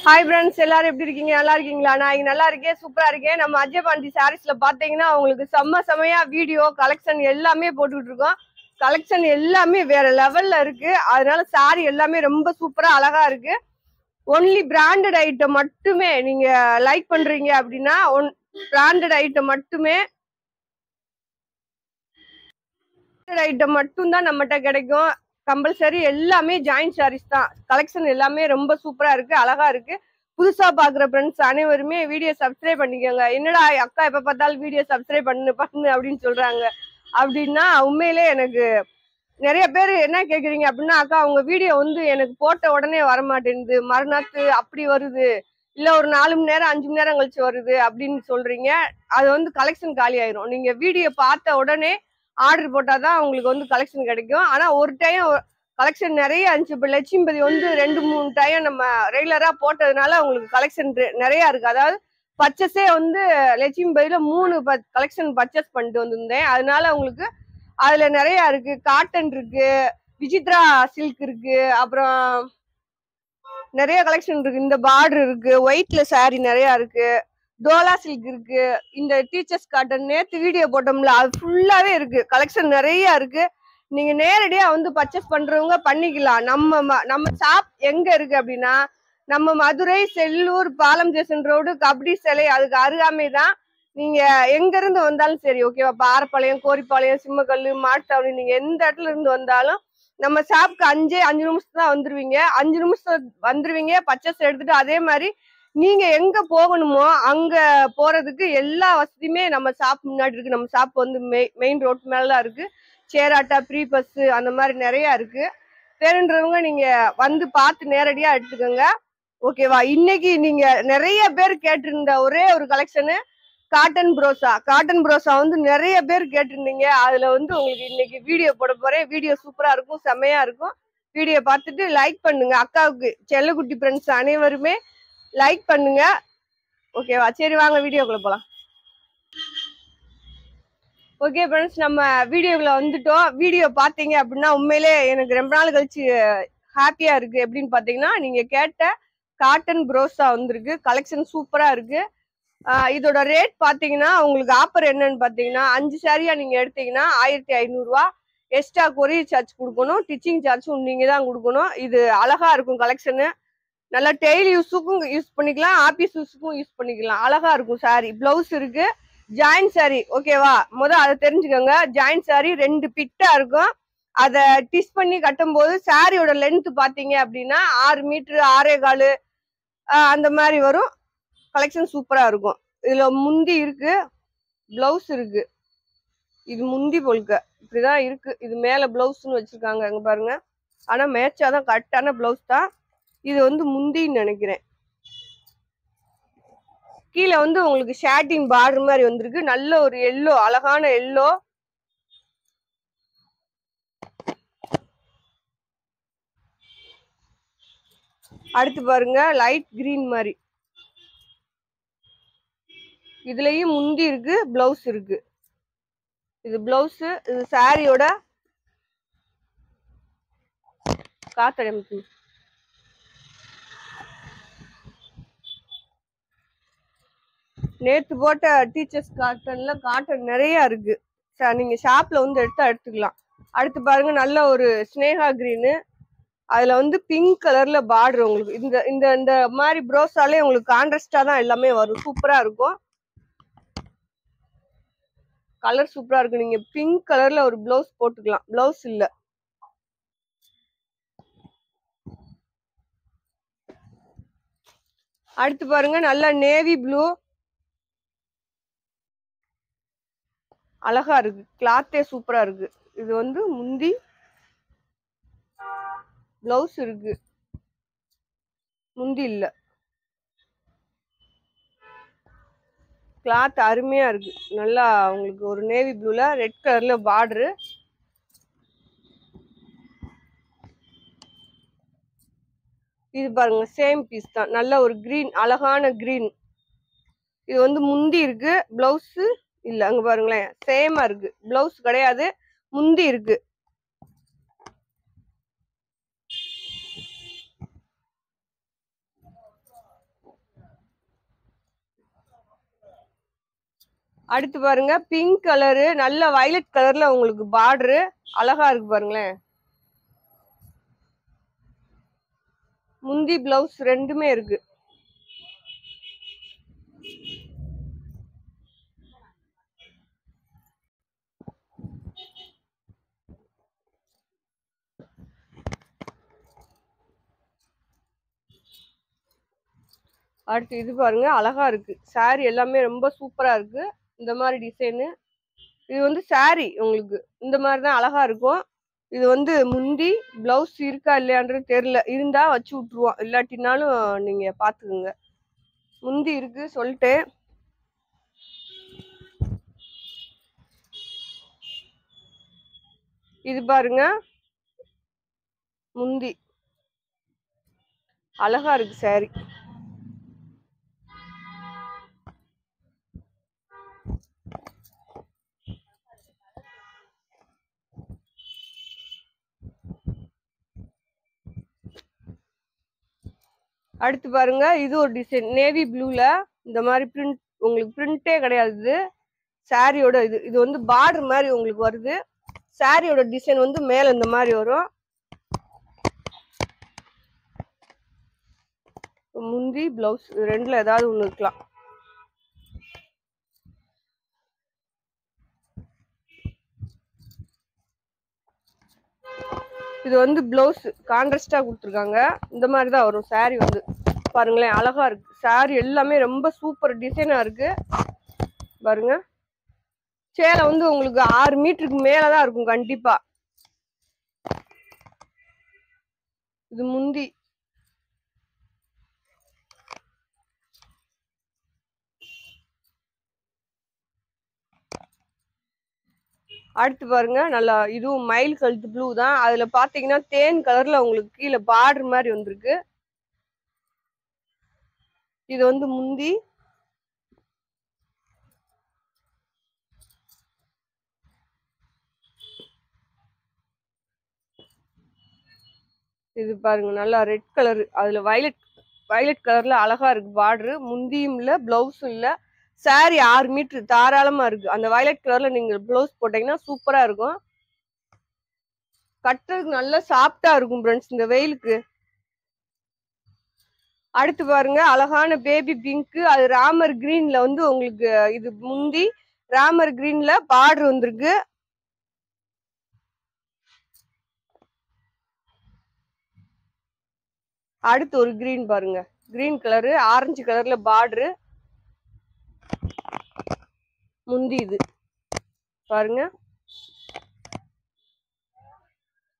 Hi friends, எல்லாரும் எப்படி இருக்கீங்க? நல்லா இருக்கீங்களா? நான் இங்க நல்லா இருக்கேன், சூப்பரா இருக்கேன். நம்ம அஜய் பாண்டி சாரீஸ்ல பாத்தீங்கன்னா உங்களுக்கு செம்மையா வீடியோ கலெக்ஷன் எல்லாமே போட்டுக்கிட்டு இருக்கோம். கலெக்ஷன் எல்லாமே வேற லெவல்ல இருக்கு. அதனால சாரி எல்லாமே ரொம்ப சூப்பரா அழகா இருக்கு. ஒன்லி பிராண்டட் ஐட்டம் மட்டுமே நீங்க லைக் பண்றீங்க அப்படின்னா பிராண்டட் ஐட்டம் மட்டும்தான் நம்மகிட்ட கிடைக்கும். கம்பல்சரி எல்லாமே ஜாயிண்ட் சாரீஸ் தான். கலெக்ஷன் எல்லாமே ரொம்ப சூப்பரா இருக்கு, அழகா இருக்கு. புதுசா பாக்குற ஃப்ரெண்ட்ஸ் அனைவருமே வீடியோ சப்ஸ்கிரைப் பண்ணிக்கோங்க. என்னடா அக்கா எப்ப பார்த்தாலும் வீடியோ சப்ஸ்கிரைப் பண்ணு அப்படின்னு சொல்றாங்க அப்படின்னா, உண்மையிலே எனக்கு நிறைய பேர் என்ன கேக்குறீங்க அப்படின்னா, அக்கா உங்க வீடியோ எனக்கு போட்ட உடனே வரமாட்டேங்குது, மறுநாத்து அப்படி வருது, இல்ல ஒரு 4 மணி நேரம் 5 மணி நேரம் கழிச்சு வருது அப்படின்னு சொல்றீங்க. அது கலெக்ஷன் காலி ஆயிரும். நீங்க வீடியோ பார்த்த உடனே ஆர்டர் போட்டாதான் உங்களுக்கு கலெக்ஷன் கிடைக்கும். ஆனா ஒரு டைம் கலெக்ஷன் நிறைய இருந்துச்சு. இப்ப லட்சுமிபதி 2-3 டைம் நம்ம ரெகுலரா போட்டதுனால உங்களுக்கு கலெக்ஷன் நிறைய இருக்கு. அதாவது பர்ச்சஸே லட்சுமிபதியில 3 கலெக்ஷன் பர்ச்சேஸ் பண்ணிட்டு வந்திருந்தேன். அதனால உங்களுக்கு அதுல நிறைய இருக்கு. காட்டன் இருக்கு, விசித்ரா சில்க் இருக்கு, அப்புறம் நிறைய கலெக்ஷன் இருக்கு. இந்த பார்டர் இருக்கு, ஒயிட்ல சாரி நிறைய இருக்கு, டோலா சில்க் இருக்கு, இந்த டீச்சர்ஸ் காட்டன் நேத்து வீடியோ போட்டோம்ல அது ஃபுல்லாவே இருக்கு. கலெக்ஷன் நிறைய இருக்கு. நீங்க நேரடியா பர்ச்சேஸ் பண்றவங்க பண்ணிக்கலாம். நம்ம ஷாப் எங்க இருக்கு அப்படின்னா, நம்ம மதுரை செல்லூர் பாலம் ஜெசன் ரோடு கபடி சிலை அதுக்கு அருகாமை தான். நீங்க எங்க இருந்து வந்தாலும் சரி, ஓகேவா? பாரப்பாளையம், கோரிப்பாளையம், சிம்மக்கல்லு, மாட்டுத்தாவணி, நீங்க எந்த இடத்துல இருந்து வந்தாலும் நம்ம ஷாப்க்கு 5 நிமிஷம் தான் வந்துருவீங்க. 5 நிமிஷம் வந்துருவீங்க, பர்ச்சேஸ் எடுத்துட்டு. அதே மாதிரி நீங்க எங்க போகணுமோ அங்க போறதுக்கு எல்லா வசதியுமே நம்ம ஷாப் முன்னாடி இருக்கு. நம்ம ஷாப் மெயின் ரோட் மேலதான் இருக்கு. சேராட்டா, ப்ரீ பஸ் அந்த மாதிரி நிறைய இருக்கு. வேணுன்றவங்க நீங்க பார்த்து நேரடியா எடுத்துக்கோங்க, ஓகேவா? இன்னைக்கு நீங்க நிறைய பேர் கேட்டிருந்த ஒரே ஒரு கலெக்ஷனு காட்டன் புரோசா நிறைய பேர் கேட்டிருந்தீங்க. அதுல உங்களுக்கு இன்னைக்கு வீடியோ போட போறேன். வீடியோ சூப்பரா இருக்கும், செம்மையா இருக்கும். வீடியோ பார்த்துட்டு லைக் பண்ணுங்க. அக்காவுக்கு செல்லக்குட்டி ஃப்ரெண்ட்ஸ் அனைவருமே லைக் பண்ணுங்க, ஓகேவா? சரி, வாங்க வீடியோக்குள்ள போலாம். ஓகே ஃப்ரெண்ட்ஸ், நம்ம வீடியோக்குள்ள வந்துட்டோம். வீடியோ பாத்தீங்க அப்படின்னா உண்மையிலே எனக்கு ரொம்ப நாள் கழிச்சு ஹாப்பியா இருக்கு. எப்படின்னு பாத்தீங்கன்னா, நீங்க கேட்ட காட்டன் புரோசா வந்திருக்கு. கலெக்ஷன் சூப்பரா இருக்கு. இதோட ரேட் பாத்தீங்கன்னா உங்களுக்கு ஆஃபர் என்னன்னு பாத்தீங்கன்னா, 5 சாரியா நீங்க எடுத்தீங்கன்னா 1500 ரூபா. எக்ஸ்ட்ரா கொரியர் சார்ஜ் கொடுக்கணும், டிச்சிங் சார்ஜும் நீங்க தான் கொடுக்கணும். இது அழகா இருக்கும் கலெக்ஷனு. நல்லா டெய்லி யூஸுக்கும் யூஸ் பண்ணிக்கலாம், ஆபீஸ் யூஸுக்கும் யூஸ் பண்ணிக்கலாம். அழகா இருக்கும் சாரி. பிளவுஸ் இருக்கு, ஜாயிண்ட் சாரி, ஓகேவா? அதை தெரிஞ்சுக்கோங்க. ஜாயிண்ட் சாரி 2 பிட்டா இருக்கும். அதை டிஸ் பண்ணி கட்டும் போது சாரியோட லென்த் பாத்தீங்க அப்படின்னா 6 மீட்டர் 6.25 அந்த மாதிரி வரும். கலெக்ஷன் சூப்பரா இருக்கும். இதுல முந்தி இருக்கு, பிளவுஸ் இருக்கு. இது முந்தி போல்க இப்படிதான் இருக்கு. இது மேல பிளவுஸ்ன்னு வச்சிருக்காங்க, அங்க பாருங்க. ஆனா மேட்சாதான், கரெக்டான பிளவுஸ் தான். இது முந்தின்னு நினைக்கிறேன். கீழே உங்களுக்கு ஷாட்டின் பார்டர் மாதிரி வந்திருக்கு. நல்ல ஒரு எல்லோ, அழகான எல்லோ. அடுத்து பாருங்க, லைட் கிரீன் மாதிரி. இதுலயும் முந்தி இருக்கு, பிளவுஸ் இருக்கு. இது பிளவுஸ், இது சாரியோட காத்தடைப்பு. நேத்து போட்ட டீச்சர்ஸ் காட்டன்ல காட்டன் நிறைய இருக்கு. நீங்க ஷாப்ல எடுத்துக்கலாம். அடுத்து பாருங்க, நல்ல ஒரு ஸ்னேகா கிரீனு. அதுல பிங்க் கலர்ல பார்டர். உங்களுக்கு இந்த இந்த இந்த மாதிரி ப்ரோஸாலே உங்களுக்கு கான்ட்ராஸ்டா தான் எல்லாமே வரும். சூப்பரா இருக்கும், கலர் சூப்பரா இருக்கு. நீங்க பிங்க் கலர்ல ஒரு பிளவுஸ் போட்டுக்கலாம். பிளவுஸ் இல்ல. அடுத்து பாருங்க, நல்ல நேவி ப்ளூ, அழகா இருக்கு. கிளாத்தே சூப்பரா இருக்கு. இது முந்தி, பிளவுஸ் இருக்கு, முந்தி இல்ல. கிளாத் அருமையா இருக்கு. நல்லா உங்களுக்கு ஒரு நேவி ப்ளூல ரெட் கலர்ல பார்டரு. இது பாருங்க, சேம் பீஸ் தான். நல்ல ஒரு கிரீன், அழகான கிரீன். இது முந்தி இருக்கு, பிளவுஸ் இல்ல. அங்க பாருங்களேன், சேமா இருக்கு. பிளவுஸ் கிடையாது, முந்தி இருக்கு. அடுத்து பாருங்க பிங்க் கலரு, நல்ல வயலட் கலர்ல உங்களுக்கு பார்டரு அழகா இருக்கு பாருங்களேன். முந்தி பிளவுஸ் ரெண்டுமே இருக்கு. அடுத்து இது பாருங்க அழகா இருக்கு. சாரி எல்லாமே ரொம்ப சூப்பரா இருக்கு. இந்த மாதிரி டிசைனு இது வந்து சாரி உங்களுக்கு இந்த மாதிரி தான் அழகா இருக்கும். இது வந்து முந்தி பிளவுஸ் இருக்கா இல்லையான்றது தெரியல, இருந்தா வச்சு விட்டுருவோம், இல்லாட்டினாலும் நீங்க பாத்துக்கோங்க. முந்தி இருக்கு சொல்லிட்டு. இது பாருங்க முந்தி அழகா இருக்கு சாரி. அடுத்து பாருங்க இது ஒரு டிசைன் நேவி ப்ளூல இந்த மாதிரி பிரிண்ட், உங்களுக்கு பிரிண்டே கிடையாது. சாரியோட இது இது வந்து பார்டர் மாதிரி உங்களுக்கு வருது. சாரியோட டிசைன் வந்து மேல இந்த மாதிரி வரும். முந்தி பிளவுஸ் ரெண்டுல ஏதாவது ஒண்ணு இருக்கலாம். இது வந்து பிளவுஸ் கான்ட்ராஸ்டா கொடுத்துருக்காங்க. இந்த மாதிரி தான் வரும் சாரி வந்து. பாருங்களேன் அழகா இருக்கு. சாரி எல்லாமே ரொம்ப சூப்பர் டிசைனா இருக்கு பாருங்க. சேலை வந்து உங்களுக்கு 6 மீட்டருக்கு மேலதான் இருக்கும் கண்டிப்பா. இது முந்தி. அடுத்து பாருங்க நல்லா இதுவும் மயில் கழுத்து ப்ளூ தான். அதுல பாத்தீங்கன்னா தேன் கலர்ல உங்களுக்கு கீழே பார்டர் மாதிரி வந்திருக்கு. இது வந்து முந்தி. இது பாருங்க நல்லா ரெட் கலர், அதுல வயலட் கலர்ல அழகா இருக்கு பார்டரு. முந்தியும் இல்ல பிளவுஸும் இல்ல. சாரி 6 மீட்டர் தாராளமா இருக்கு. அந்த வயலட் கலர்ல நீங்க பிளவுஸ் போட்டீங்கன்னா சூப்பரா இருக்கும். கட்டுறதுக்கு நல்லா சாஃப்டா இருக்கும் ஃப்ரெண்ட்ஸ் இந்த வெயிலுக்கு. அடுத்து பாருங்க அழகான பேபி பிங்க், அது ராமர் கிரீன்ல வந்து உங்களுக்கு இது முந்தி ராமர் கிரீன்ல பார்டர் வந்திருக்கு. அடுத்து ஒரு கிரீன் பாருங்க, கிரீன் கலரு ஆரஞ்சு கலர்ல பார்டரு முந்தி. இது பாருங்க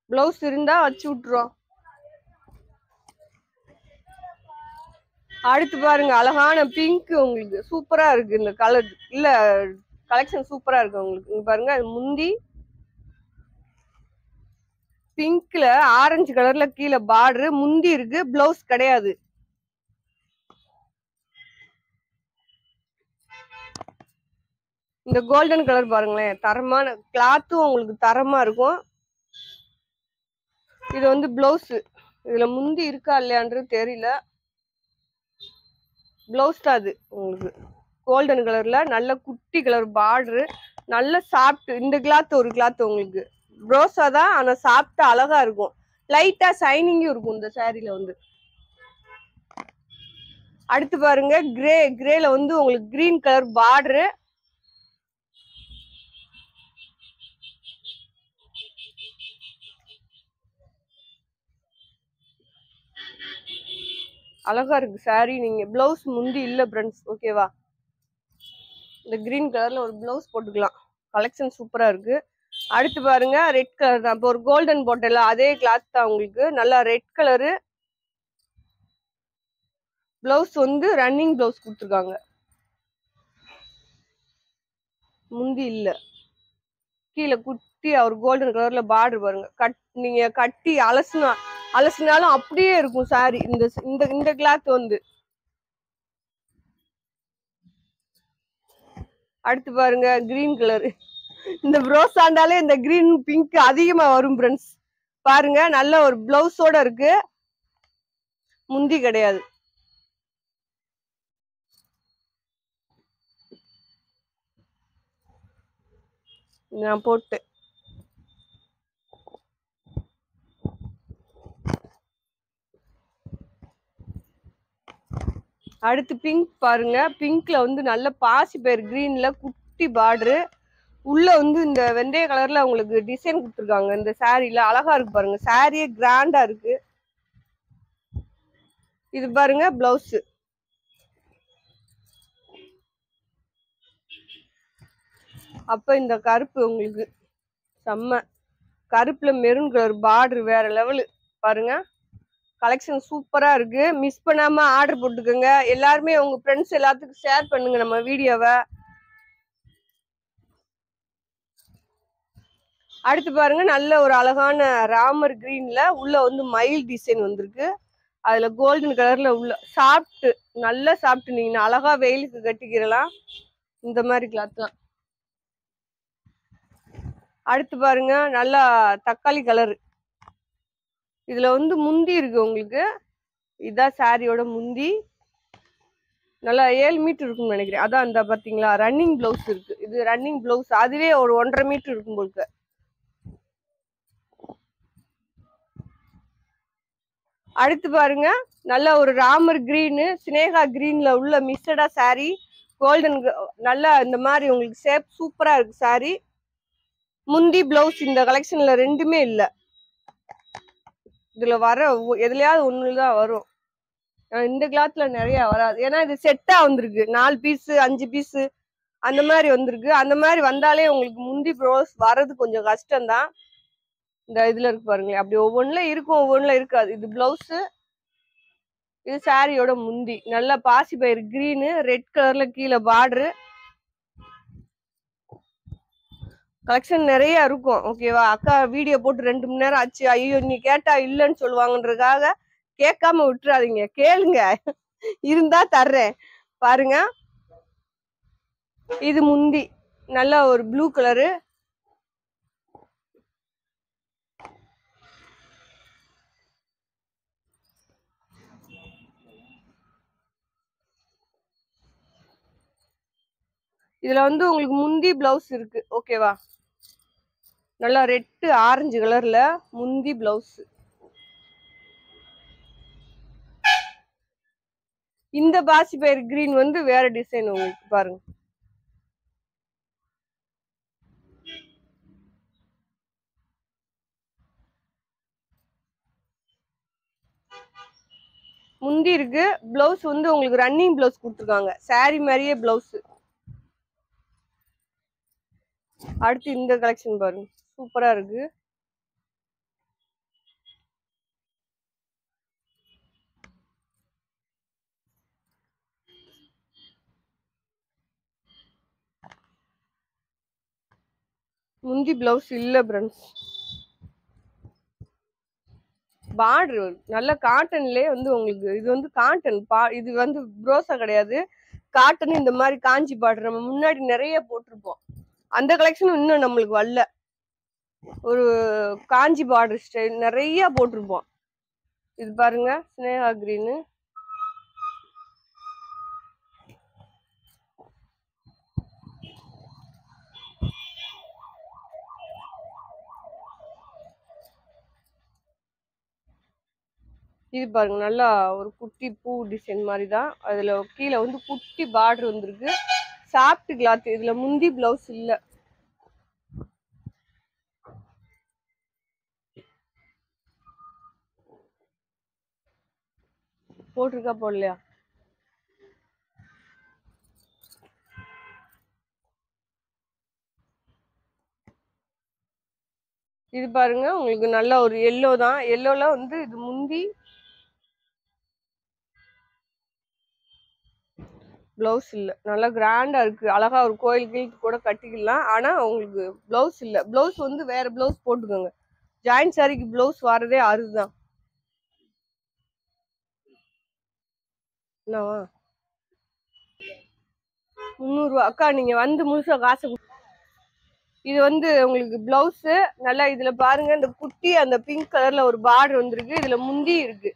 பிளவுஸ் இருந்தா வச்சு விட்டுரும். அடுத்து பாருங்க அழகான பிங்க், உங்களுக்கு சூப்பரா இருக்கு இந்த கலர். இல்ல கலெக்ஷன் சூப்பரா இருக்கு உங்களுக்கு. இங்க பாருங்க அது முந்தி பிங்க்ல ஆரஞ்சு கலர்ல கீழே பார்டரு முந்தி இருக்கு, பிளவுஸ் கிடையாது. இந்த கோல்டன் கலர் பாருங்களேன், தரமான கிளாத்தும் உங்களுக்கு தரமா இருக்கும். இது வந்து பிளவுஸ், இதுல முந்தி இருக்கா இல்லையான்றது தெரியல, பிளவுஸ் தான் அது உங்களுக்கு. கோல்டன் கலர்ல நல்ல குட்டி கலர் பார்டரு, நல்ல சாஃப்ட். இந்த கிளாத் ஒரு கிளாத் உங்களுக்கு ப்ரோஸா தான், ஆனா சாஃப்டா அழகா இருக்கும். லைட்டா ஷைனிங்கும் இருக்கும் இந்த சாரில வந்து. அடுத்து பாருங்க கிரேல வந்து உங்களுக்கு கிரீன் கலர் பார்டரு. அழகா இருக்கு சாரி. நீங்க பிளவுஸ் முந்தி இல்ல ஃப்ரெண்ட்ஸ், ஓகேவா? இந்த கிரீன் கலர்ல ஒரு பிளவுஸ் போட்டுக்கலாம். கலெக்ஷன் சூப்பரா இருக்கு. அடுத்து பாருங்க ரெட் கலர் தான். இப்போ ஒரு கோல்டன் போட்டல அதே கிளாத் தான் உங்களுக்கு. நல்லா ரெட் கலரு. பிளவுஸ் வந்து ரன்னிங் பிளவுஸ் கொடுத்துருக்காங்க, முந்தி இல்ல. கீழே குட்டியா ஒரு கோல்டன் கலர்ல பார்டர் பாருங்க. நீங்க கட்டி அலசினாலும் அப்படியே இருக்கும் சாரி. இந்த கிளாத் வந்து. அடுத்து பாருங்க கிரீன் கலர். இந்த ப்ரோஸ் ஆண்டாலே இந்த கிரீன் பிங்க் அதிகமா வரும் ஃப்ரெண்ட்ஸ். பாருங்க நல்ல ஒரு பிளவுஸோட இருக்கு, முந்தி கிடையாது. நான் போட்டு அடுத்து பிங்க் பாருங்க. பிங்க்ல வந்து நல்ல பாசி பயிர் கிரீன்ல குட்டி பார்டரு. உள்ள வந்து இந்த வெந்தய கலர்ல உங்களுக்கு டிசைன் கொடுத்துருக்காங்க. இந்த சாரீல அழகா இருக்கு பாருங்க. சாரியே கிராண்டா இருக்கு. இது பாருங்க பிளவுஸ். அப்ப இந்த கருப்பு உங்களுக்கு செம்ம கருப்புல மெரூன் கலர் பார்டர் வேற லெவலு பாருங்க. கலெக்ஷன் சூப்பரா இருக்கு. மிஸ் பண்ணாம ஆர்டர் போட்டுக்கோங்க. எல்லாருமே உங்க ஃப்ரெண்ட்ஸ் எல்லாத்துக்கும் ஷேர் பண்ணுங்க நம்ம வீடியோவை. அடுத்து பாருங்க நல்ல ஒரு அழகான ராமர் கிரீன்ல உள்ள வந்து மயில் டிசைன் வந்திருக்கு. அதுல கோல்டன் கலர்ல உள்ள சாப்பிட்டு நல்லா சாப்பிட்டு நீங்க அழகா வெயிலுக்கு கட்டிக்கிறலாம் இந்த மாதிரி கிளாத்லாம். அடுத்து பாருங்க நல்லா தக்காளி கலர். இதுல வந்து முந்தி இருக்கு உங்களுக்கு. இதான் சாரியோட முந்தி. நல்லா 7 மீட்டர் இருக்கும்னு நினைக்கிறேன். அதான் அந்த பாத்தீங்களா ரன்னிங் பிளவுஸ் இருக்கு. இது ரன்னிங் பிளவுஸ். அதுவே ஒரு 1.5 மீட்டர் இருக்கும் உங்களுக்கு. அடுத்து பாருங்க நல்ல ஒரு ராமர் கிரீனு சினேகா கிரீன்ல உள்ள மிக்சடா சாரி. கோல்டன் நல்லா இந்த மாதிரி உங்களுக்கு ஷேப் சூப்பரா இருக்கு சாரி. முந்தி பிளவுஸ் இந்த கலெக்ஷன்ல ரெண்டுமே இல்ல. இதுல வர எதுலயாவது ஒண்ணுதான் வரும். இந்த கிளாத்ல நிறைய வராது. ஏன்னா இது செட்டா வந்திருக்கு. 4 பீஸ் 5 பீஸ் அந்த மாதிரி வந்திருக்கு. அந்த மாதிரி வந்தாலே உங்களுக்கு முந்தி பிளவுஸ் வர்றது கொஞ்சம் கஷ்டம்தான். இந்த இதுல இருக்கு பாருங்களேன். அப்படி ஒவ்வொன்றுல இருக்கும், ஒவ்வொன்றுல இருக்காது. இது பிளவுஸ், இது சாரியோட முந்தி. நல்ல பாசி பயிர் கிரீனு ரெட் கலர்ல கீழே பார்டரு. கலெக்ஷன் நிறைய இருக்கும். ஓகேவா அக்கா வீடியோ போட்டு 2 மணி நேரம் ஆச்சு. ஐயோ நீ கேட்டா இல்லைன்னு சொல்லுவாங்கன்றதுக்காக கேட்காம விட்டுறாதீங்க. கேளுங்க, இருந்தா தர்றேன். பாருங்க இது முந்தி நல்ல ஒரு ப்ளூ கலரு. இதுல வந்து உங்களுக்கு முந்தி பிளவுஸ் இருக்கு. ஓகேவா நல்லா ரெட் ஆரஞ்சு கலர்ல முந்தி பிளவுஸ். இந்த பாசி பயிர் கிரீன் வந்து வேற டிசைன் உங்களுக்கு பாருங்க. முந்தி இருக்கு. பிளவுஸ் வந்து உங்களுக்கு ரன்னிங் பிளவுஸ் கொடுத்துருக்காங்க. சாரி மாதிரியே பிளவுஸ். அடுத்து இந்த கலெக்ஷன் பாருங்க சூப்பரா இருக்கு. முந்தி பிளவுஸ் இல்ல ஃப்ரெண்ட்ஸ். பார்டர் நல்ல காட்டன்லயே வந்து உங்களுக்கு இது வந்து காட்டன் இது வந்து ப்ரோசா கிடையாது. காட்டன் இந்த மாதிரி காஞ்சி பார்டர் நம்ம முன்னாடி நிறைய போட்டிருப்போம். அந்த கலெக்ஷன் இன்னும் நம்மளுக்கு வரல. ஒரு காஞ்சி பார்டர் ஸ்டைல் நிறைய போட்டிருப்போம். இது பாருங்க ஸ்னேகா கிரீனு. இது பாருங்க நல்லா ஒரு குட்டி பூ டிசைன் மாதிரி தான். அதுல கீழே வந்து குட்டி பார்டர் வந்திருக்கு. Soft cloth. இதுல முந்தி பிளவுஸ் இல்ல. போட்டிருக்கா போடலையா? இது பாருங்க உங்களுக்கு நல்ல ஒரு எல்லோ தான். எல்லோல வந்து இது முந்தி பிளவுஸ் இல்ல. நல்லா கிராண்டா இருக்கு. அழகா ஒரு கோயிலுக்கு கூட கட்டிக்கலாம். ஆனா உங்களுக்கு பிளவுஸ் இல்ல. பிளவுஸ் வந்து வேற பிளவுஸ் போட்டுக்கோங்க. ஜாயிண்ட் சாரிக்கு பிளவுஸ் வரதே அறுதான். என்னவா 300 ரூபா அக்கா. நீங்க வந்து முழுசா காசு இது வந்து உங்களுக்கு பிளவுஸ். நல்லா இதுல பாருங்க இந்த குட்டி அந்த பிங்க் கலர்ல ஒரு பார்டர் வந்திருக்கு. இதுல முந்தி இருக்கு.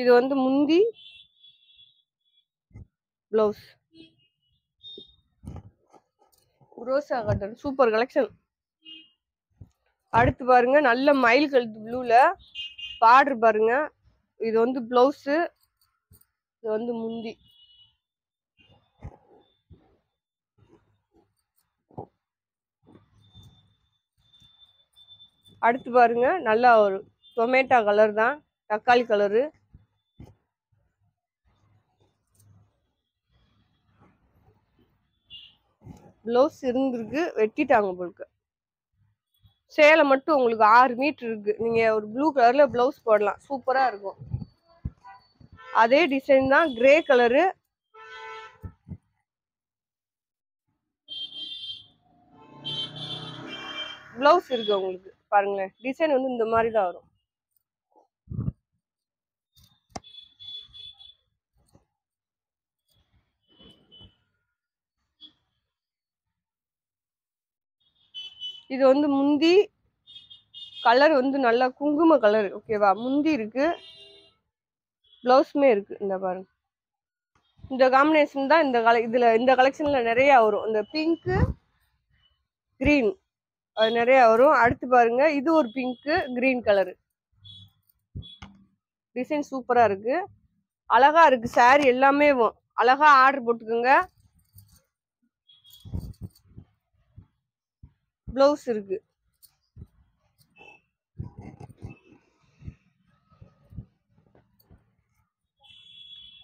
இது வந்து முந்தி, பிளவுஸ். ரோசா காட்டன் சூப்பர் கலெக்ஷன். அடுத்து பாருங்க நல்ல மயில் கழுத்து ப்ளூல பார்டர் பாருங்க. இது வந்து பிளவுஸ், இது வந்து முந்தி. அடுத்து பாருங்க நல்லா ஒரு டொமேட்டோ கலர் தான், தக்காளி கலரு. பிளவுஸ் இருந்திருக்கு, வெட்டிட்டாங்க போலுக்கு. சேலை மட்டும் உங்களுக்கு 6 மீட்டர் இருக்கு. நீங்க ஒரு ப்ளூ கலர்ல பிளவுஸ் போடலாம், சூப்பரா இருக்கும். அதே டிசைன் தான், கிரே கலரு. பிளவுஸ் இருக்கு உங்களுக்கு பாருங்களேன். டிசைன் வந்து இந்த மாதிரி தான் வரும். இது வந்து முந்தி கலர் வந்து நல்லா குங்கும கலர். ஓகேவா, முந்தி இருக்கு, பிளவுஸுமே இருக்கு. இந்த பாருங்க, இந்த காம்பினேஷன் தான் இந்த கலெக்ஷன்ல நிறைய வரும். இந்த பிங்க் கிரீன் அது நிறைய வரும். அடுத்து பாருங்க இது ஒரு பிங்க் கிரீன் கலரு. டிசைன் சூப்பரா இருக்கு, அழகா இருக்கு. சாரி எல்லாமே அழகா ஆர்டர் போட்டுக்கோங்க. பிளவுஸ் இருக்கு.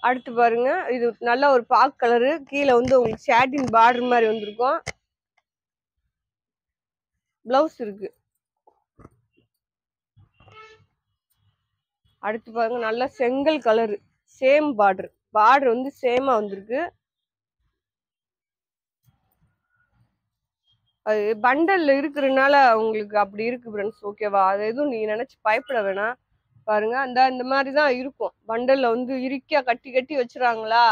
அடுத்து பாருங்க இது நல்ல ஒரு பாக் கலரு. கீழே வந்து உங்களுக்கு சாட்டின் பார்டர் மாதிரி வந்திருக்கும். பிளவுஸ் இருக்கு. அடுத்து பாருங்க நல்ல செங்கல் கலரு, சேம் பார்டர். பார்டர் வந்து சேமா வந்திருக்கு. அது பண்டல்ல இருக்கிறதுனால உங்களுக்கு அப்படி இருக்கு ஃப்ரெண்ட்ஸ். ஓகேவா, அது எதுவும் நீங்க நினைச்சு பயப்பட வேணாம். பாருங்க இந்த மாதிரிதான் இருக்கும். பண்டல்ல வந்து இறுக்கியா கட்டி கட்டி வச்சுறாங்களா,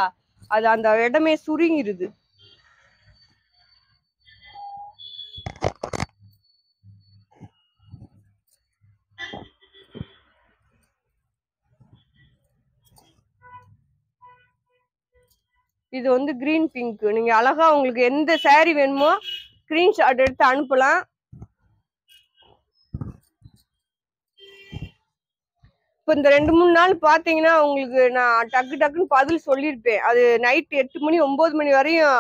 அது அந்த இடமே சுருங்கிருது. இது வந்து கிரீன் பிங்க். நீங்க அழகா உங்களுக்கு எந்த சாரி வேணுமோ ஸ்கிரீன்ஷாட் எடுத்து அனுப்பலாம். இப்ப இந்த 2-3 நாள் பாத்தீங்கன்னா உங்களுக்கு நான் டக்கு டக்குன்னு பதில் சொல்லியிருப்பேன். அது நைட் 8 மணி 9 மணி வரையும்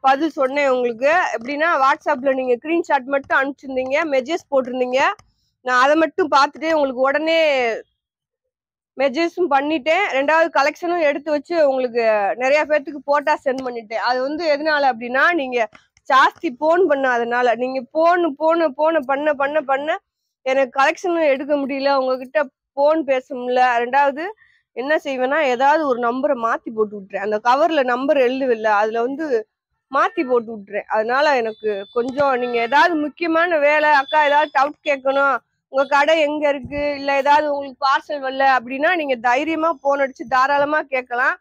பதில் சொன்னேன் உங்களுக்கு. எப்படின்னா வாட்ஸ்அப்ல நீங்க ஸ்கிரீன்ஷாட் மட்டும் அனுப்பிச்சிருந்தீங்க, மெசேஜ் போட்டிருந்தீங்க. நான் அதை மட்டும் பார்த்துட்டு உங்களுக்கு உடனே மெசேஜும் பண்ணிட்டேன். 2வது கலெக்ஷனும் எடுத்து வச்சு உங்களுக்கு நிறைய பேர்த்துக்கு போட்டா சென்ட் பண்ணிட்டேன். அது வந்து எதனால அப்படின்னா, நீங்க ஜாஸ்தி போன் பண்ணாதனால. நீங்க போன் பண்ண பண்ண பண்ண எனக்கு கலெக்ஷனும் எடுக்க முடியல, உங்ககிட்ட போன் பேச முடியல. 2வது என்ன செய்வேன்னா, ஏதாவது ஒரு நம்பரை மாத்தி போட்டு விட்டுறேன். அந்த கவர்ல நம்பர் எழுதுவில்ல, அதுல வந்து மாத்தி போட்டு விட்டுறேன். அதனால எனக்கு கொஞ்சம் நீங்க ஏதாவது முக்கியமான வேலை, அக்கா ஏதாவது டவுட் கேட்கணும், உங்க கடை எங்க இருக்கு, இல்ல ஏதாவது உங்களுக்கு பார்சல் வரல அப்படின்னா நீங்க தைரியமா போன் அடிச்சு தாராளமா கேட்கலாம்.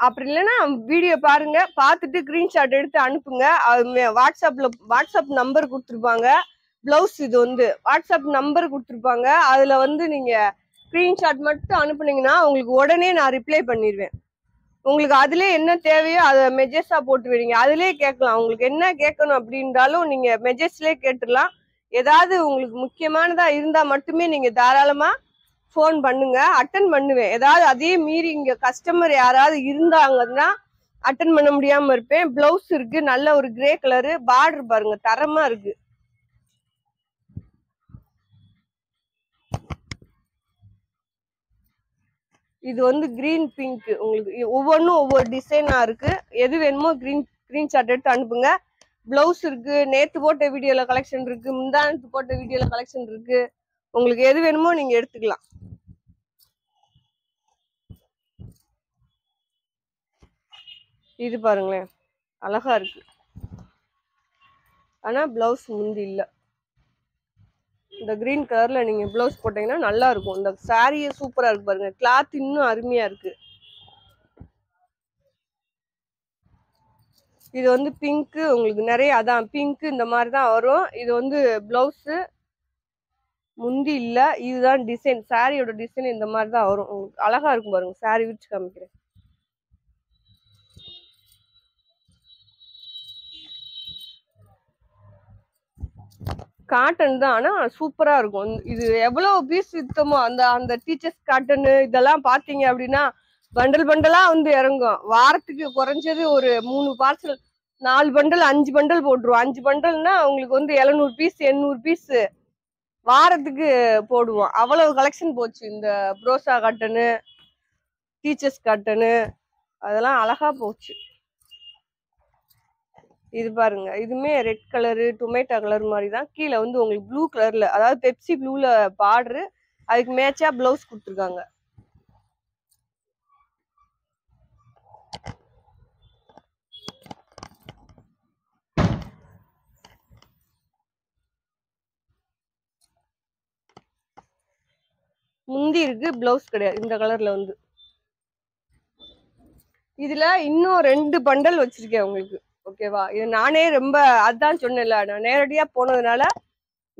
அப்படி இல்லைன்னா வீடியோ பாருங்க, பார்த்துட்டு ஸ்கிரீன்ஷாட் எடுத்து அனுப்புங்க. வாட்ஸ்அப் நம்பர் கொடுத்துருப்பாங்க. பிளவுஸ் இது வந்து வாட்ஸ்அப் நம்பர் கொடுத்துருப்பாங்க. அதுல வந்து நீங்க ஸ்கிரீன்ஷாட் மட்டும் அனுப்புனீங்கன்னா உங்களுக்கு உடனே நான் ரிப்ளை பண்ணிடுவேன். உங்களுக்கு அதுல என்ன தேவையோ அதை மெசேஜா போட்டு விடுங்க, அதுலயே கேட்கலாம். உங்களுக்கு என்ன கேட்கணும் அப்படின்றாலும் நீங்க மெசேஜ்லயே கேட்டுடலாம். ஏதாவது உங்களுக்கு முக்கியமானதா இருந்தா மட்டுமே நீங்க தாராளமா போன் பண்ணுங்க, அட்டன் பண்ணுவேன். ஏதாவது அதே மீறி இங்க கஸ்டமர் யாராவது இருந்தாங்கன்னா அட்டன் பண்ண முடியாம இருப்பேன். பிளவுஸ் இருக்கு, நல்ல ஒரு கிரே கலரு. பார்டர் பாருங்க தரமா இருக்கு. இது வந்து கிரீன் பிங்க். உங்களுக்கு ஒவ்வொன்றும் ஒவ்வொரு டிசைனா இருக்கு. எது வேணுமோ ஸ்கிரீன்ஷாட் எடுத்து அனுப்புங்க. பிளவுஸ் இருக்கு, நேத்து போட்ட வீடியோல கலெக்ஷன் இருக்கு, முந்தானத்து போட்ட வீடியோல கலெக்ஷன் இருக்கு. உங்களுக்கு எது வேணுமோ நீங்க எடுத்துக்கலாம். இது பாருங்களேன் அழகா இருக்கு, ஆனா பிளவுஸ் முந்தி இல்ல. இந்த கிரீன் கலர்ல நீங்க பிளவுஸ் போட்டீங்கன்னா நல்லா இருக்கும். இந்த சாரியே சூப்பரா இருக்கு பாருங்க, கிளாத் இன்னும் அருமையா இருக்கு. இது வந்து பிங்க். உங்களுக்கு நிறைய அதான் பிங்க் இந்த மாதிரி தான் வரும். இது வந்து பிளவுஸ் முந்தி இல்ல, இதுதான் டிசைன். சாரியோட டிசைன் இந்த மாதிரி தான் வரும். உங்களுக்கு அழகா இருக்கும் பாருங்க. சாரி விரிச்சு காமிக்கிறேன். காட்டன் தான், ஆனா சூப்பரா இருக்கும். இது எவ்வளவு பீஸ் வித்தமோ அந்த அந்த டீச்சர்ஸ் காட்டன் இதெல்லாம் பாத்தீங்க அப்படின்னா பண்டல் பண்டலா வந்து இறங்கும். வாரத்துக்கு குறைஞ்சது ஒரு 3 பார்சல், 4 பண்டல் 5 பண்டல் போட்டுருவோம். 5 பண்டல்னா உங்களுக்கு வந்து 700 பீஸ் 800 பீஸ் வாரத்துக்கு போடுவோம். அவ்வளவு கலெக்ஷன் போச்சு. இந்த ப்ரோசா காட்டனு, டீச்சர்ஸ் காட்டனு அதெல்லாம் அழகா போச்சு. இது பாருங்க, இதுமே ரெட் கலரு டொமேட்டோ கலர் மாதிரி தான். கீழே வந்து உங்களுக்கு ப்ளூ கலர்ல, அதாவது பெப்சி ப்ளூல பார்டரு, அதுக்கு மேட்சா பிளவுஸ் கொடுத்துருக்காங்க. முந்தி இருக்கு, பிளவுஸ் கிடையாது இந்த கலர்ல வந்து. இதுல இன்னும் 2 பண்டல் வச்சிருக்கேன் உங்களுக்கு. ஓகேவா? இது நானே ரொம்ப அதான் சொன்னேன்ல, நான் நேரடியா போனதுனால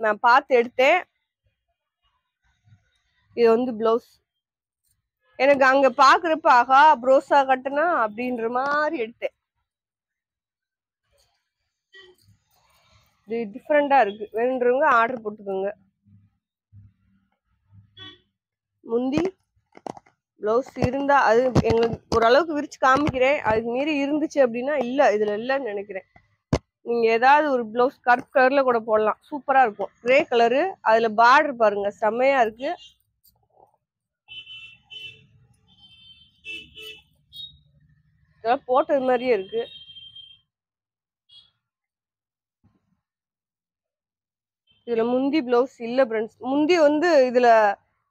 நான் பார்த்து எடுத்தேன். இது வந்து பிளவுஸ். எனக்கு அங்க பாக்குறப்ப ஆகா ப்ரோசா கட்டனா அப்படின்ற மாதிரி எடுத்தேன். இது டிஃப்ரெண்டா இருக்கு. வேணுன்றவங்க ஆர்டர் போட்டுக்கோங்க. முந்தி பிளவுஸ் இருந்தா அது எங்களுக்கு ஓரளவுக்கு விரிச்சு காமிக்கிறேன். அதுக்கு மீறி இருந்துச்சு அப்படின்னா இல்ல, இதுல இல்லன்னு நினைக்கிறேன். நீங்க ஏதாவது ஒரு பிளவுஸ் கருப்பு கலர்ல கூட போடலாம், சூப்பரா இருக்கும். கிரே கலரு, அதுல பார்டர் பாருங்க செம்மையா இருக்கு. இதெல்லாம் போட்டது மாதிரியே இருக்கு. இதுல முந்தி பிளவுஸ் இல்ல ஃப்ரெண்ட்ஸ். முந்தி வந்து இதுல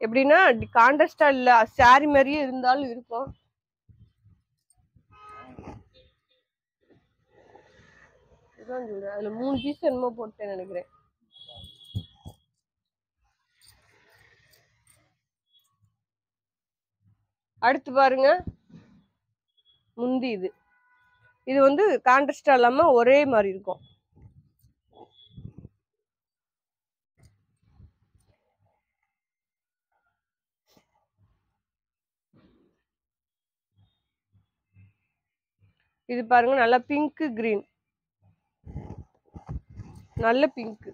எப்படின்னா கான்ட்ராஸ்டா இல்ல, சாரி மாதிரியே இருந்தாலும் இருக்கும். இதுதான் சொல்றேன், அதுல 3 பீஸ் என்னமோ போட்டேன்னு நினைக்கிறேன். அடுத்து பாருங்க, முந்தி இது இது வந்து கான்ட்ராஸ்டா இல்லாம ஒரே மாதிரி இருக்கும். இது பாருங்க, நல்லா பிங்க் கிரீன், நல்ல பிங்க்.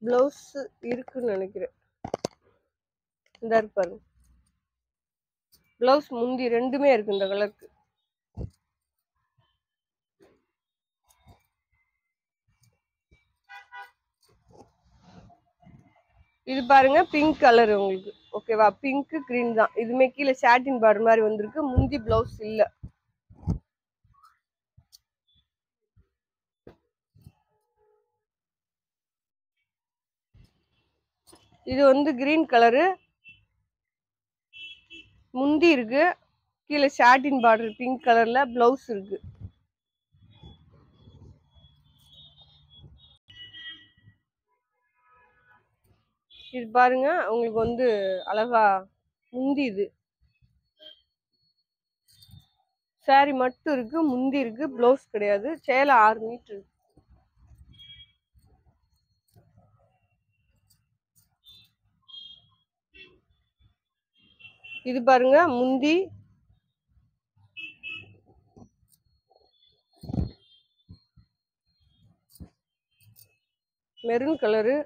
பிளவுஸ் இருக்குன்னு நினைக்கிறேன். இந்த இருக்கு பாருங்க, பிளவுஸ் முந்தி ரெண்டுமே இருக்கு இந்த கலருக்கு. இது பாருங்க பிங்க் கலர் உங்களுக்கு. ஓகேவா? பிங்க் கிரீன் தான். இதுமே கீழே சாட்டின் பார்டர் மாதிரி வந்திருக்கு. முந்தி பிளவுஸ் இல்ல. இது வந்து கிரீன் கலரு, முந்தி இருக்கு, கீழே சாட்டின் பார்டர் பிங்க் கலர்ல பிளவுஸ் இருக்கு. இது பாருங்க உங்களுக்கு வந்து அழகா முந்தி. இது சாரி மட்டும் இருக்கு, முந்தி இருக்கு, பிளவுஸ் கிடையாது. சேலை 6 மீட்டர் இருக்கு. இது பாருங்க முந்தி, மெரூன் கலரு,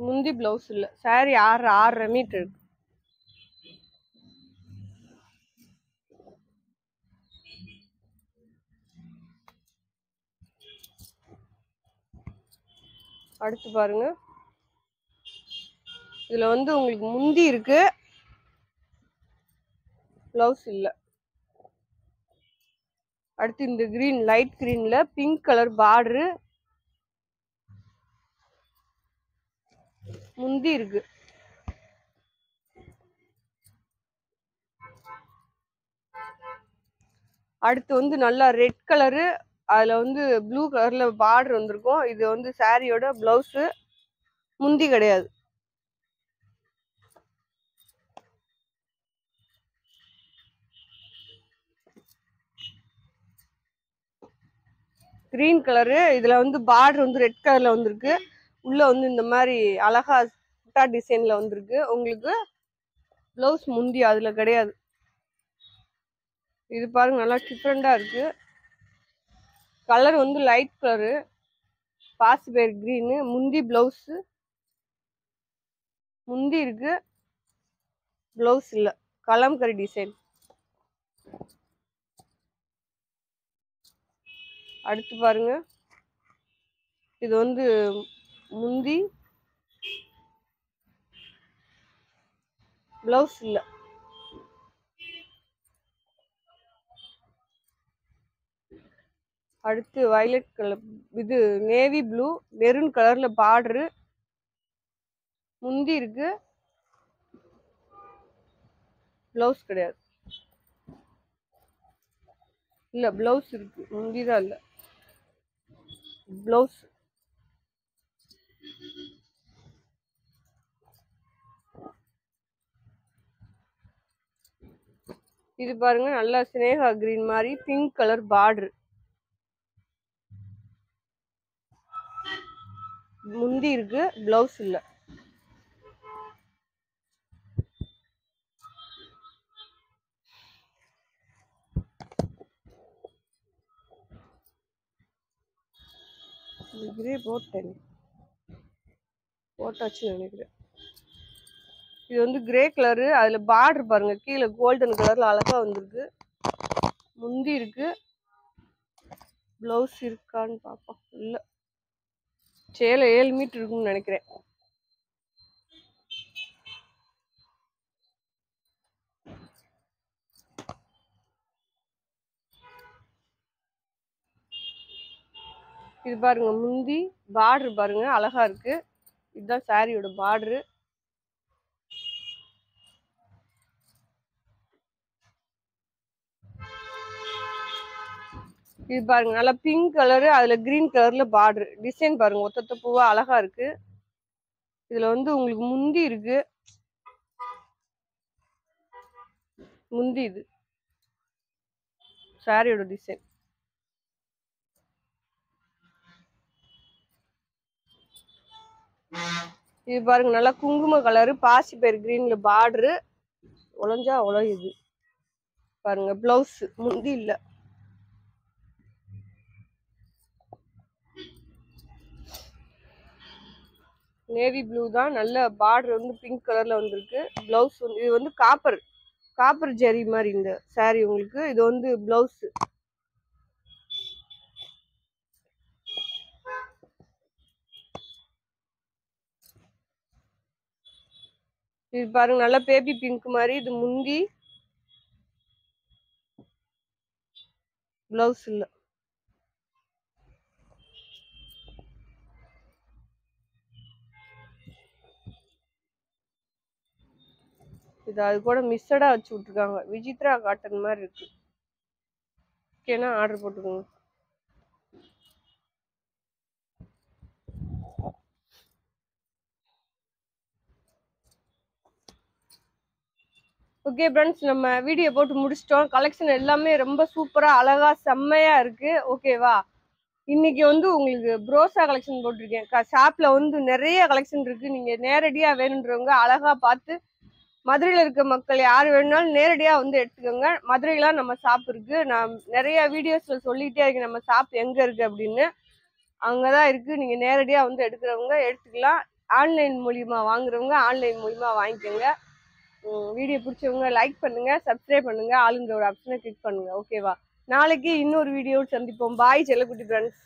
முந்தி பிளவுஸ் இல்ல. சாரி 6.5 மீட்டர் இருக்கு. அடுத்து பாருங்க, இதுல வந்து உங்களுக்கு முந்தி இருக்கு, பிளவுஸ் இல்ல. அடுத்து இந்த கிரீன், லைட் கிரீன்ல பிங்க் கலர் பார்டரு, முந்தி இருக்கு. அடுத்து வந்து நல்லா ரெட் கலரு, அதுல வந்து ப்ளூ கலர்ல பார்டர் வந்திருக்கும். இது வந்து சாரியோட பிளவுஸ், முந்தி கிடையாது. கிரீன் கலரு, இதுல வந்து பார்டர் வந்து ரெட் கலர்ல வந்திருக்கு. உள்ள வந்து இந்த மாதிரி அழகா புட்டா டிசைன்ல வந்திருக்கு. உங்களுக்கு பிளவுஸ் முந்தி அதுல கிடையாது. இது பாருங்க நல்லா டிஃப்ரெண்டா இருக்கு. கலர் வந்து லைட் கலரு, பாசிப்பயிர் கிரீனு. முந்தி பிளவுஸ், முந்தி இருக்கு, பிளவுஸ் இல்ல. கலம்கரி டிசைன். அடுத்து பாருங்க, இது வந்து முந்தி, பிளவுஸ் இல்ல. அடுத்து வயலட் கலர், இது நேவி ப்ளூ, மெரூன் கலர்ல பார்டரு, முந்தி இருக்கு, பிளவுஸ் கிடையாது. இல்ல பிளவுஸ் இருக்கு, முந்திதான் இல்ல, பிளவுஸ். இது பாருங்க நல்லா சினேகா கிரீன் மாதிரி பிங்க் கலர் பார்டர், முந்தி இருக்கு, பிளவுஸ் இல்ல. கிரே போட்டேன், போட்டாச்சுன்னு நினைக்கிறேன். இது வந்து கிரே கலரு, அதுல பார்டர் பாருங்க கீழே கோல்டன் கலர்ல அழகா வந்திருக்கு. முந்தி இருக்கு, பிளவுஸ் இருக்கான்னு பாப்போம். இல்ல, சேலை 7 மீட்டர் இருக்குன்னு நினைக்கிறேன். இது பாருங்க முந்தி, பார்டர் பாருங்க அழகா இருக்கு. இதுதான் சாரியோட பார்டரு. இது பாருங்க நல்லா பிங்க் கலரு, அதுல கிரீன் கலர்ல பார்டர் டிசைன் பாருங்க, ஒத்தொத்த பூவா அழகா இருக்கு. இதுல வந்து உங்களுக்கு முந்தி இருக்கு, முந்தி இது சாரியோட டிசைன். இது பாருங்க நல்லா குங்கும கலரு, பாசிப்பயிர் கிரீன்ல பார்டரு, உழைஞ்சா உழையுது பாருங்க. பிளவுஸ் முந்தி இல்ல. நேவி ப்ளூ தான், நல்ல பார்டர் வந்து பிங்க் கலர்ல வந்திருக்கு. பிளவுஸ் வந்து இது வந்து காப்பர் ஜெரி மாதிரி இந்த சாரி உங்களுக்கு. இது வந்து பிளவுஸ். இது பாருங்க நல்லா பேபி பிங்க் மாதிரி, இது முந்தி, பிளவுஸ் இல்ல. இது அது கூட மிஸ்ஸடா வச்சு விட்டுருக்காங்க, விசித்ரா காட்டன் மாதிரி இருக்கு. ஓகேனா ஆர்டர் போட்டுக்கோங்க. ஓகே ஃப்ரெண்ட்ஸ், நம்ம வீடியோ போட்டு முடிச்சிட்டோம். கலெக்ஷன் எல்லாமே ரொம்ப சூப்பரா அழகா செம்மையா இருக்கு. ஓகேவா? இன்னைக்கு வந்து உங்களுக்கு ப்ரோசா கலெக்ஷன் போட்டிருக்கேன். ஷாப்ல வந்து நிறைய கலெக்ஷன் இருக்கு. நீங்க நேரடியா வேணுன்றவங்க அழகா பார்த்து, மதுரையில இருக்க மக்கள் யார் வேணும்னாலும் நேரடியா வந்து எடுத்துக்கோங்க. மதுரையிலாம் நம்ம ஷாப் இருக்கு. நான் நிறைய வீடியோஸ்ல சொல்லிட்டே இருக்கேன் நம்ம ஷாப் எங்க இருக்கு அப்படின்னு. அங்கதான் இருக்கு. நீங்க நேரடியா வந்து எடுக்கிறவங்க எடுத்துக்கலாம். ஆன்லைன் மூலியமா வாங்குறவங்க ஆன்லைன் மூலியமா வாங்கிக்கோங்க. வீடியோ பிடிச்சவங்க லைக் பண்ணுங்க, சப்ஸ்கிரைப் பண்ணுங்க, ஆளுங்கிற ஒரு ஆப்ஷனை கிளிக் பண்ணுங்க. ஓகேவா? நாளைக்கு இன்னொரு வீடியோ சந்திப்போம். பாய் செல்லக்குட்டி ஃப்ரெண்ட்ஸ்.